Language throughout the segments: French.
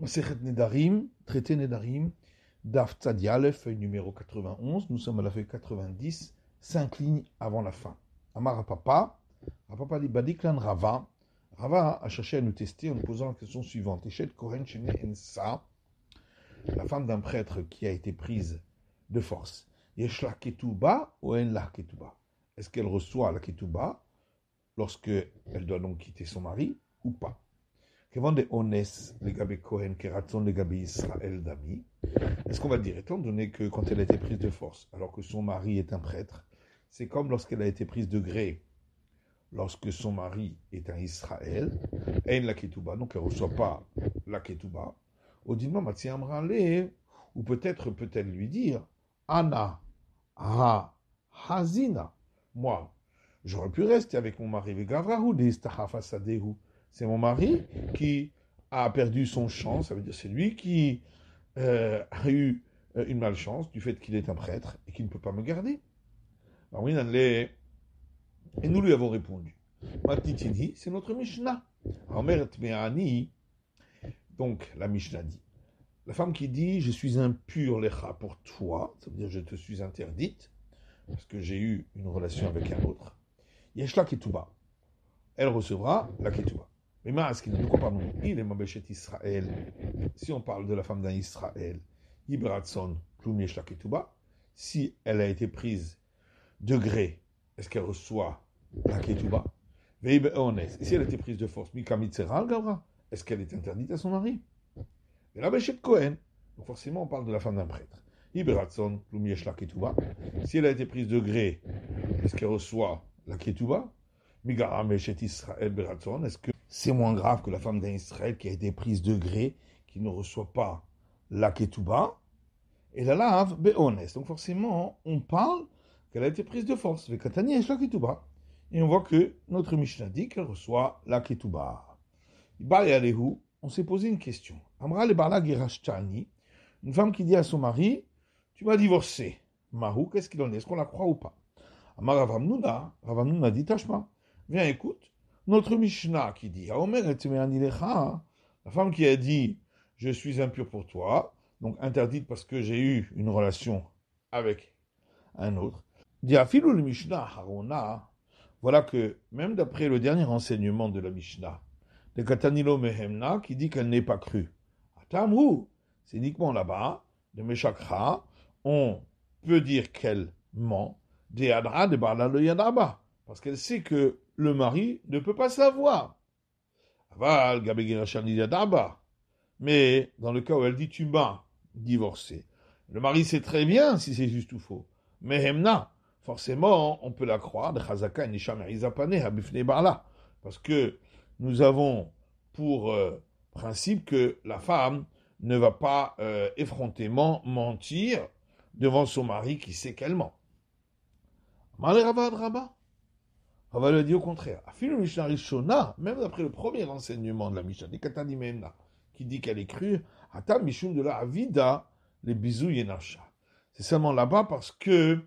Masechet Nedarim, traité Nedarim, Daf Tzadi Aleph, feuille numéro 91, nous sommes à la feuille 90, 5 lignes avant la fin. Amar Rapapa dit Badiklan Rava. Rava a cherché à nous tester en nous posant la question suivante. Eshet Kohen Shene Ensa, la femme d'un prêtre qui a été prise de force. Yesh la Ketouba ou En la Ketouba? Est-ce qu'elle reçoit la Ketouba lorsque elle doit donc quitter son mari ou pas? Est-ce qu'on va dire, étant donné que quand elle a été prise de force, alors que son mari est un prêtre, c'est comme lorsqu'elle a été prise de gré, lorsque son mari est un Israël, la ketouba, donc elle ne reçoit pas la ketouba, ou peut-être peut-elle lui dire, Anna, ha, hazina, moi, j'aurais pu rester avec mon mari, c'est mon mari qui a perdu son champ, ça veut dire c'est lui qui a eu une malchance du fait qu'il est un prêtre et qu'il ne peut pas me garder. Et nous lui avons répondu. Matitini, c'est notre Mishnah. Donc la Mishnah dit, la femme qui dit je suis impure lecha pour toi, ça veut dire je te suis interdite parce que j'ai eu une relation avec un autre. Yesh la ketouba, elle recevra la ketouba. Mais de quoi parlons-nous? Il est Mabeshet Israël. Si on parle de la femme d'un Israël, Ibratson, Plum Yesh la ketouba, si elle a été prise de gré, est-ce qu'elle reçoit la ketouba? Et si elle a été prise de force, Mikamitzeral Gavra, est-ce qu'elle est interdite à son mari? Et la Beshet Kohen, donc forcément on parle de la femme d'un prêtre. Ibratson, Plum Yesh la ketouba, si elle a été prise de gré, est-ce qu'elle reçoit la ketouba? Migaram Beshet Israël Beratson, est-ce que c'est moins grave que la femme d'un Israël qui a été prise de gré, qui ne reçoit pas la ketouba, et la lave be'ones. Donc forcément, on parle qu'elle a été prise de force. Vekatani et la ketouba. Et on voit que notre Mishnah dit qu'elle reçoit la ketouba. On s'est posé une question. Amra le barla girashtani, une femme qui dit à son mari, tu m'as divorcé. Mahou, qu'est-ce qu'il en est? Est-ce qu'on la croit ou pas? Amar Ravamnuna dit, Tashma, viens écoute. Notre Mishnah qui dit, la femme qui a dit, je suis impure pour toi, donc interdite parce que j'ai eu une relation avec un autre, dit, Afilou le Mishnah Harona, voilà que même d'après le dernier enseignement de la Mishnah, de Katanilo Mehemna, qui dit qu'elle n'est pas crue, Atamru, c'est uniquement là-bas, de Meshakra, on peut dire qu'elle ment, de Adra, de Bala le Yadaba, parce qu'elle sait que le mari ne peut pas savoir. Mais dans le cas où elle dit tu m'as divorcé, le mari sait très bien si c'est juste ou faux. Mais Hemna, forcément, on peut la croire, parce que nous avons pour principe que la femme ne va pas effrontément mentir devant son mari qui sait qu'elle ment. On va le dire au contraire. Même d'après le premier enseignement de la Mishnah, qui dit qu'elle est crue, de la Avida, les bisous yenasha. C'est seulement là-bas parce que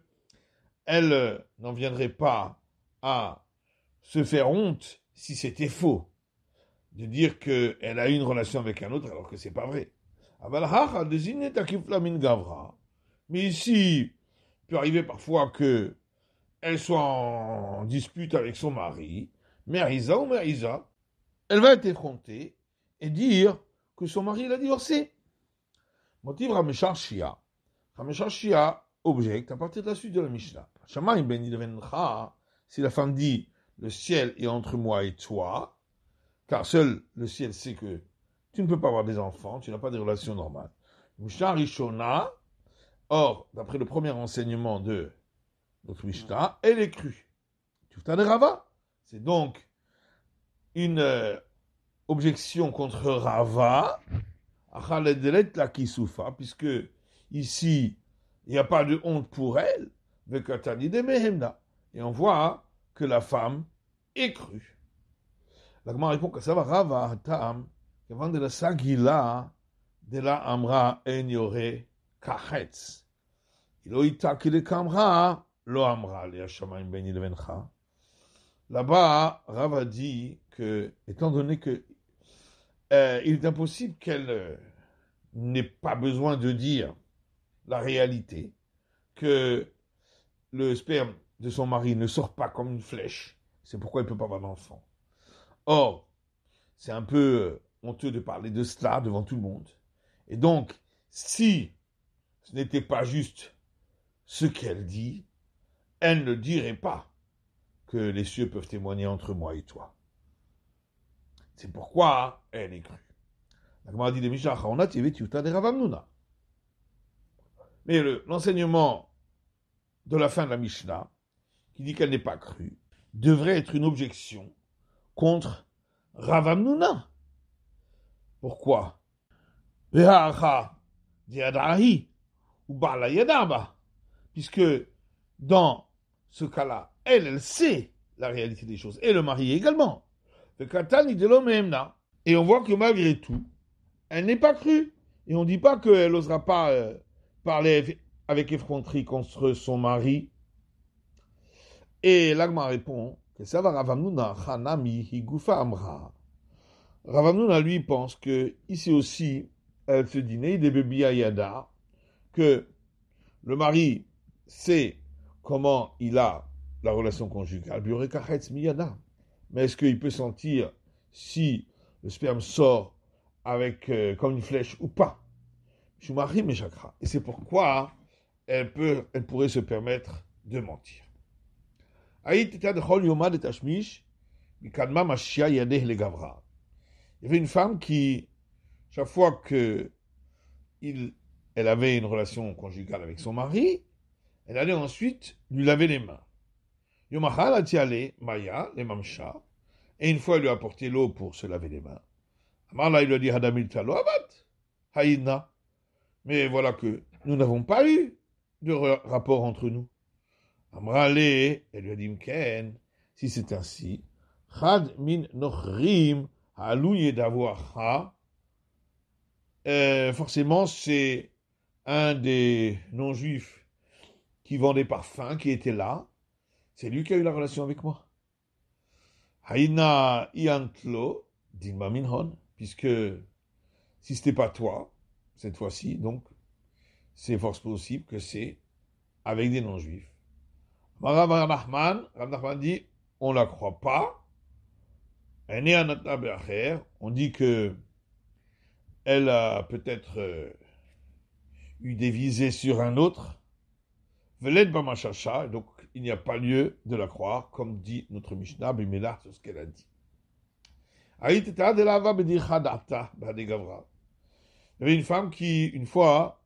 elle n'en viendrait pas à se faire honte si c'était faux, de dire qu'elle a eu une relation avec un autre alors que c'est pas vrai. Mais ici, il peut arriver parfois que elle soit en dispute avec son mari, Merisa ou Merisa, elle va être effrontée et dire que son mari l'a divorcée. Motif Rameshar Shia. Rameshar Shia objecte à partir de la suite de la Mishnah. Si la femme dit le ciel est entre moi et toi, car seul le ciel sait que tu ne peux pas avoir des enfants, tu n'as pas de relations normales. Mishnah Rishona, or, d'après le premier enseignement de notre Mishnah, elle est crue. Tufta de Rava. C'est donc une objection contre Rava, puisque ici, il n'y a pas de honte pour elle, et on voit que la femme est crue. La Gemara répond que ça va Rava, Tam, avant de la Sagila, de la Amra, Enyore, Kachetz. Iloïta qui le Kamra, Lo Amra, le Hashamayim Beni Levencha. Là-bas, Rav a dit que, étant donné que il est impossible qu'elle n'ait pas besoin de dire la réalité, que le sperme de son mari ne sort pas comme une flèche. C'est pourquoi il ne peut pas avoir d'enfant. Or, c'est un peu honteux de parler de cela devant tout le monde. Et donc, si ce n'était pas juste ce qu'elle dit, elle ne dirait pas que les cieux peuvent témoigner entre moi et toi. C'est pourquoi elle est crue. La Gemara dit mais l'enseignement de la fin de la Mishnah, qui dit qu'elle n'est pas crue, devrait être une objection contre Rav Hamnuna. Pourquoi? Puisque dans ce cas-là, elle sait la réalité des choses, et le mari également. Et on voit que malgré tout, elle n'est pas crue. Et on ne dit pas qu'elle n'osera pas parler avec effronterie contre son mari. Et l'Agma répond que ça va Rav Hamnuna, Hanami, Higufa Amra. Rav Hamnuna, lui, pense que ici aussi, elle se dit, Yada, que le mari sait comment il a la relation conjugale. Mais est-ce qu'il peut sentir si le sperme sort avec comme une flèche ou pas? Et c'est pourquoi elle pourrait se permettre de mentir. Il y avait une femme qui, chaque fois qu'elle avait une relation conjugale avec son mari, elle allait ensuite lui laver les mains. Et une fois, elle lui a apporté l'eau pour se laver les mains. Là, il lui a dit, mais voilà que nous n'avons pas eu de rapport entre nous. Amrale, elle lui a dit, Mken, si c'est ainsi, Chad min nochrim halouye d'avoir forcément c'est un des non-juifs qui vend des parfums qui était là. C'est lui qui a eu la relation avec moi. Haïna iantlo dilma minhon, puisque si c'était pas toi, cette fois-ci, donc c'est fort possible que c'est avec des non-juifs. Rav Nachman dit, on ne la croit pas. On dit que elle a peut-être eu des visées sur un autre. Donc il n'y a pas lieu de la croire, comme dit notre Mishnah, Bimelah, c'est ce qu'elle a dit. Il y avait une femme qui, une fois,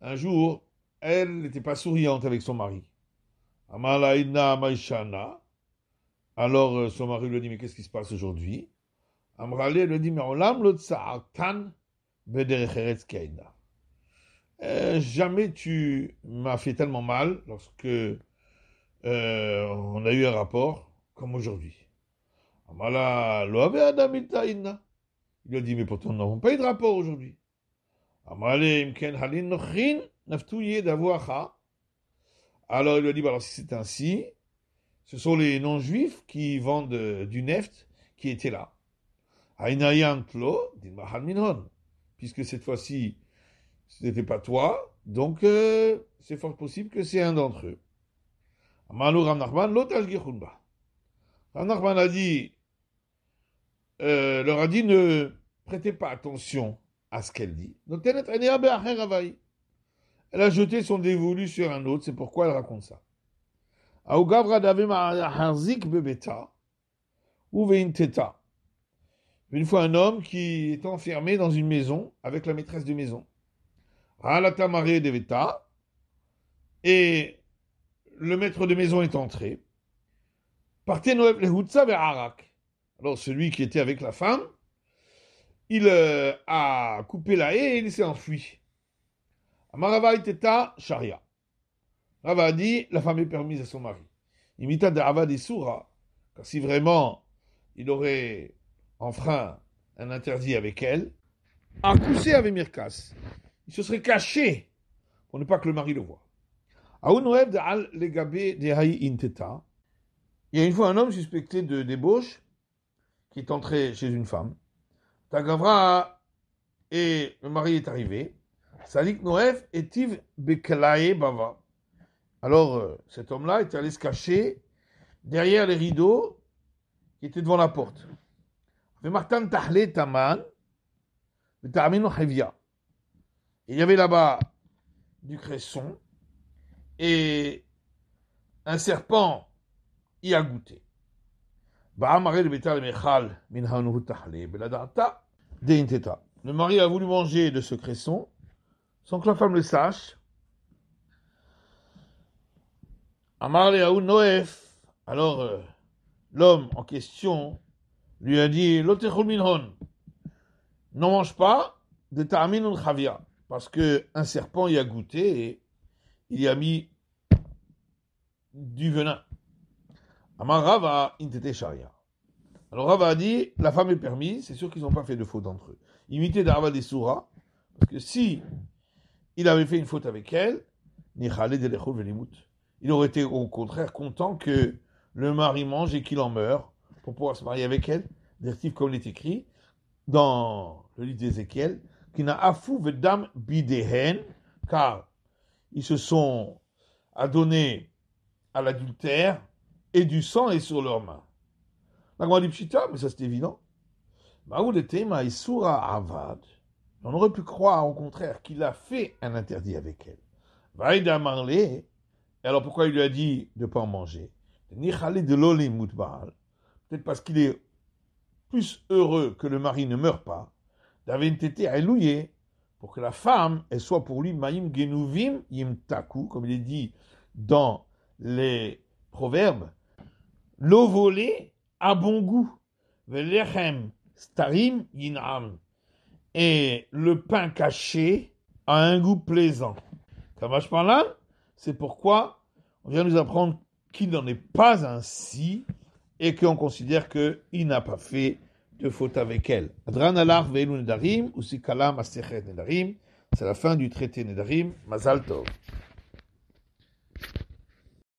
un jour, elle n'était pas souriante avec son mari. Alors son mari lui a dit, mais qu'est-ce qui se passe aujourd'hui? Amrale lui a dit, mais jamais tu m'as fait tellement mal lorsque on a eu un rapport comme aujourd'hui. Amala lo avait Adam il lui a dit, mais pourtant nous n'avons pas eu de rapport aujourd'hui. Amrale imken halin nochin naftouye d'avoacha. Alors il lui a dit, bah, alors si c'est ainsi, ce sont les non-juifs qui vendent du neft qui étaient là. Puisque cette fois-ci, ce n'était pas toi, donc c'est fort possible que c'est un d'entre eux. Rav Nachman a dit, leur a dit, ne prêtez pas attention à ce qu'elle dit. Elle a jeté son dévolu sur un autre, c'est pourquoi elle raconte ça. Une fois un homme qui est enfermé dans une maison avec la maîtresse de maison. Et le maître de maison est entré. Alors celui qui était avec la femme, il a coupé la haie et il s'est enfui. Amarava iteta sharia. Rava a dit, la femme est permise à son mari. Imita de Ava des Soura, car si vraiment il aurait enfreint un interdit avec elle, a poussé avec Mirkas. Il se serait caché pour ne pas que le mari le voie. Il y a une fois un homme suspecté de débauche qui est entré chez une femme. Tagavra et le mari est arrivé. Salik Noef etiv bekalae bava. Alors, cet homme-là est allé se cacher derrière les rideaux qui étaient devant la porte. Vemartan tahle taman, vetaminu hevia. Il y avait là-bas du cresson et un serpent y a goûté. Le mari a voulu manger de ce cresson sans que la femme le sache. Alors l'homme en question lui a dit n'en mange pas de ta'amin chavia, parce qu'un serpent y a goûté et il y a mis du venin. Amar Rava intete sharia. Alors Rava a dit, la femme est permise, c'est sûr qu'ils n'ont pas fait de faute entre eux. Imité d'Arva des Soura, parce que si il avait fait une faute avec elle, il aurait été au contraire content que le mari mange et qu'il en meure pour pouvoir se marier avec elle. Directif comme il est écrit dans le livre d'Ézéchiel, qui n'a afou vedam bidehen, car ils se sont adonnés à l'adultère et du sang est sur leurs mains. La grande pchita, mais ça c'est évident. On aurait pu croire au contraire qu'il a fait un interdit avec elle. Vaïda Marlé, et alors pourquoi il lui a dit de ne pas en manger? Peut-être parce qu'il est plus heureux que le mari ne meure pas, d'avoir une tété à élouiller, pour que la femme, elle soit pour lui maïm genuvim yim taku, comme il est dit dans les proverbes, l'eau volée a bon goût, velechem starim yinam, et le pain caché a un goût plaisant. Kamash Parlan, c'est pourquoi on vient nous apprendre qu'il n'en est pas ainsi et qu'on considère qu'il n'a pas fait de faute avec elle. Adran alar ve'elu nedarim, usi kalam asechet nedarim, c'est la fin du traité nedarim, Mazal Tov.